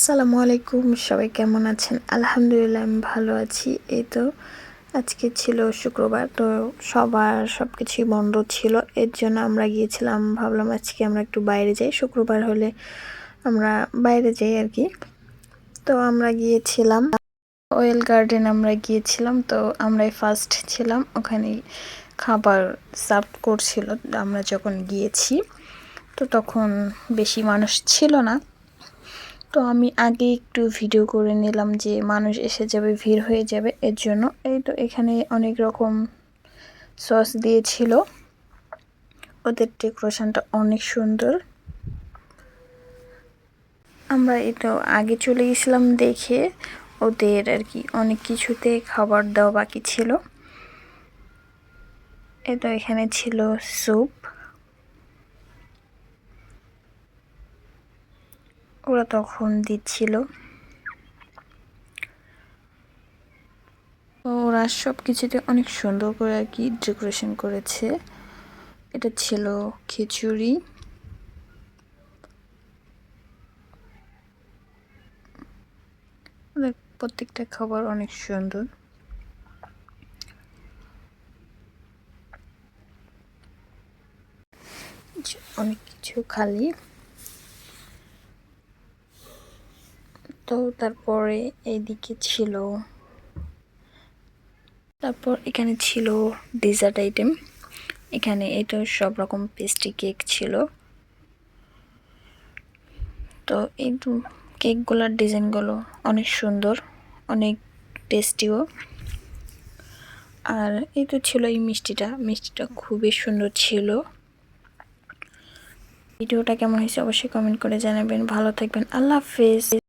আসসালামু আলাইকুম, সবাই কেমন আছেন? আলহামদুলিল্লাহ আমি ভালো আছি। এই তো আজকে ছিল শুক্রবার, তো সবার সব কিছুই বন্ধ ছিল। এর জন্য আমরা গিয়েছিলাম, ভাবলাম আজকে আমরা একটু বাইরে যাই, শুক্রবার হলে আমরা বাইরে যাই আর কি। তো আমরা গিয়েছিলাম ওয়েল গার্ডেন, আমরা গিয়েছিলাম। তো আমরাই ফার্স্ট ছিলাম ওখানে, খাবার সার্ভ করছিল আমরা যখন গিয়েছি। তো তখন বেশি মানুষ ছিল না, তো আমি আগে একটু ভিডিও করে নিলাম যে মানুষ এসে যাবে, ভিড় হয়ে যাবে, এর জন্য। এই তো এখানে অনেক রকম সস দিয়েছিল, ওদের ডেকোরেশনটা অনেক সুন্দর। আমরা এই তো আগে চলে গেছিলাম দেখে, ওদের আর কি অনেক কিছুতে খাবার দেওয়া বাকি ছিল। এই তো এখানে ছিল স্যুপ, ওরা তখন দিচ্ছিল। ওরা সব কিছুতে অনেক সুন্দর করে আর কি ডেকোরেশন করেছে। এটা ছিল খিচুড়ি, প্রত্যেকটা খাবার অনেক সুন্দর। অনেক কিছু খালি। তো তারপরে এইদিকে ছিল, তারপর এখানে ছিল ডেজার্ট আইটেম। এখানে এটা সব রকম পেস্ট্রি কেক ছিল। তো এই কেকগুলোর ডিজাইনগুলো অনেক সুন্দর, অনেক টেস্টিও। আর এই তো ছিল এই মিষ্টিটা খুবই সুন্দর ছিল। ভিডিওটা কেমন হয়েছে অবশ্যই কমেন্ট করে জানাবেন। ভালো থাকবেন, আল্লাহ হাফেজ।